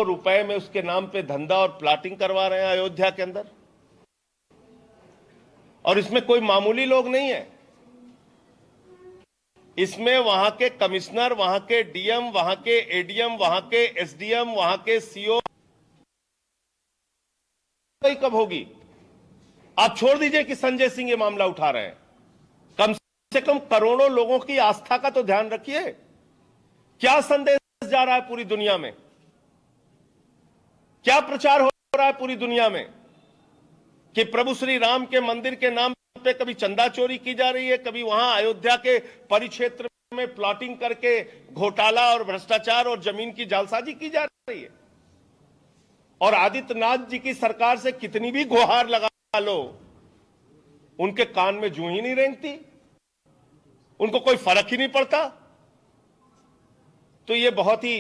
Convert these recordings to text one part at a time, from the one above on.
रुपए में उसके नाम पे धंधा और प्लाटिंग करवा रहे हैं अयोध्या के अंदर। और इसमें कोई मामूली लोग नहीं है, इसमें वहां के कमिश्नर, वहां के डीएम, वहां के एडीएम, वहां के एसडीएम, वहां के सीओ कब होगी? आप छोड़ दीजिए कि संजय सिंह ये मामला उठा रहे हैं, कम से कम करोड़ों लोगों की आस्था का तो ध्यान रखिए। क्या संदेश जा रहा है पूरी दुनिया में, क्या प्रचार हो रहा है पूरी दुनिया में कि प्रभु श्री राम के मंदिर के नाम पे कभी चंदा चोरी की जा रही है, कभी वहां अयोध्या के परिक्षेत्र में प्लॉटिंग करके घोटाला और भ्रष्टाचार और जमीन की जालसाजी की जा रही है। और आदित्यनाथ जी की सरकार से कितनी भी गुहार लगा लो, उनके कान में जूं ही नहीं रेंगती, उनको कोई फर्क ही नहीं पड़ता। तो ये बहुत ही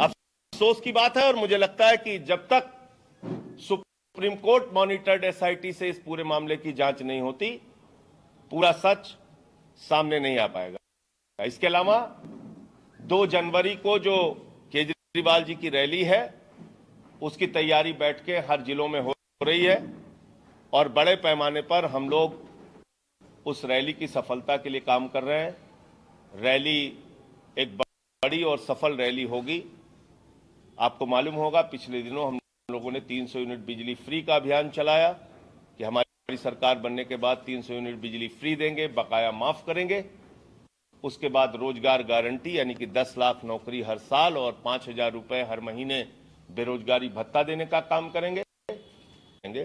अफसोस की बात है। और मुझे लगता है कि जब तक सुप्रीम कोर्ट मॉनिटर्ड एसआईटी से इस पूरे मामले की जांच नहीं होती, पूरा सच सामने नहीं आ पाएगा। इसके अलावा 2 जनवरी को जो केजरीवाल जी की रैली है, उसकी तैयारी बैठ के हर जिलों में हो रही है और बड़े पैमाने पर हम लोग उस रैली की सफलता के लिए काम कर रहे हैं। रैली एक बड़ी और सफल रैली होगी। आपको मालूम होगा, पिछले दिनों हम लोगों ने 300 यूनिट बिजली फ्री का अभियान चलाया कि हमारी सरकार बनने के बाद 300 यूनिट बिजली फ्री देंगे, बकाया माफ करेंगे। उसके बाद रोजगार गारंटी यानी कि 10 लाख नौकरी हर साल और 5,000 रुपए हर महीने बेरोजगारी भत्ता देने का काम करेंगे। ये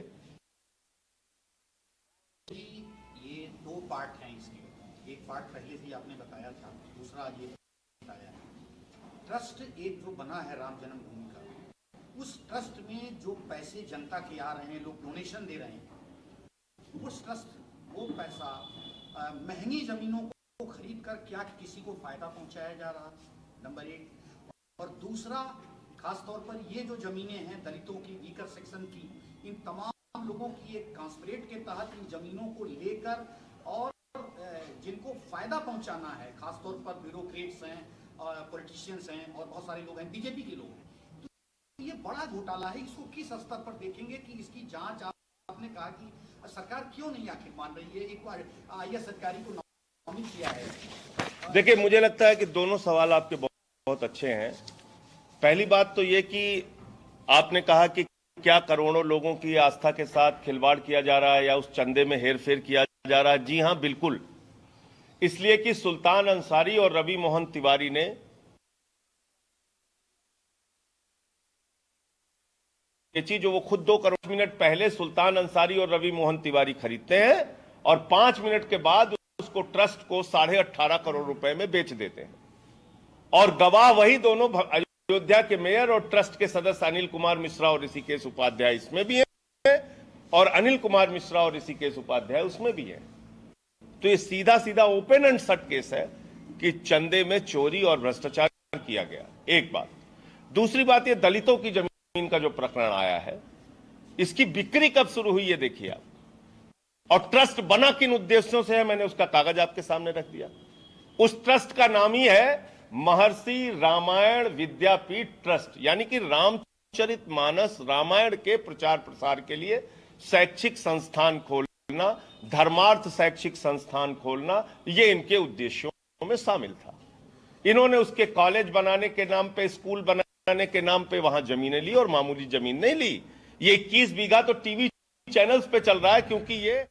2 पार्ट हैं इसके। एक पार्ट पहले से आपने बताया था, दूसरा ये बताया ट्रस्ट एक जो बना है राम जन्मभूमि का, उस ट्रस्ट में जो पैसे जनता के आ रहे हैं, लोग डोनेशन दे रहे हैं, उस ट्रस्ट वो पैसा महंगी जमीनों को खरीद कर क्या किसी को फायदा पहुंचाया जा रहा, नंबर 1। और दूसरा, खासतौर पर ये जो जमीनें हैं दलितों की, वीकर सेक्शन की, इन तमाम लोगों की एक कॉन्स्पिरेट के तहत इन जमीनों को लेकर और जिनको फायदा पहुंचाना है, खासतौर पर ब्यूरोक्रेट्स हैं, पॉलिटिशियंस हैं और बहुत सारे लोग हैं, बीजेपी के लोग हैं। तो ये बड़ा घोटाला है। इसको किस स्तर पर देखेंगे कि इसकी जांच, आपने कहा कि सरकार क्यों नहीं आखिर मान रही है? एक बार आईएएस अधिकारी को नॉमिनेट किया है। देखिए, मुझे लगता है कि दोनों सवाल आपके बहुत अच्छे हैं। पहली बात तो ये कि आपने कहा कि क्या करोड़ों लोगों की आस्था के साथ खिलवाड़ किया जा रहा है या उस चंदे में हेरफेर किया जा रहा है। जी हां, बिल्कुल। इसलिए कि सुल्तान अंसारी और रवि मोहन तिवारी ने ये चीज जो वो खुद 2 करोड़ मिनट पहले सुल्तान अंसारी और रवि मोहन तिवारी खरीदते हैं और 5 मिनट के बाद उसको ट्रस्ट को 18.5 करोड़ रुपए में बेच देते हैं। और गवाह वही दोनों अयोध्या के मेयर और ट्रस्ट के सदस्य अनिल कुमार मिश्रा और ऋषिकेश उपाध्याय इसमें भी हैं और अनिल कुमार मिश्रा और ऋषिकेश उपाध्याय उसमें भी हैं। तो ये सीधा सीधा ओपन एंड शट केस है कि चंदे में चोरी और भ्रष्टाचार किया गया। एक बात। दूसरी बात, ये दलितों की जमीन का जो प्रकरण आया है, इसकी बिक्री कब शुरू हुई ये देखिए आप, और ट्रस्ट बना किन उद्देश्यों से है, मैंने उसका कागज आपके सामने रख दिया। उस ट्रस्ट का नाम ही है महर्षि रामायण विद्यापीठ ट्रस्ट, यानी कि रामचरितमानस रामायण के प्रचार प्रसार के लिए शैक्षिक संस्थान खोलना, धर्मार्थ शैक्षिक संस्थान खोलना, ये इनके उद्देश्यों में शामिल था। इन्होंने उसके कॉलेज बनाने के नाम पे, स्कूल बनाने के नाम पे वहां जमीनें ली और मामूली जमीन नहीं ली। ये 21 बीघा तो टीवी चैनल्स पे चल रहा है, क्योंकि ये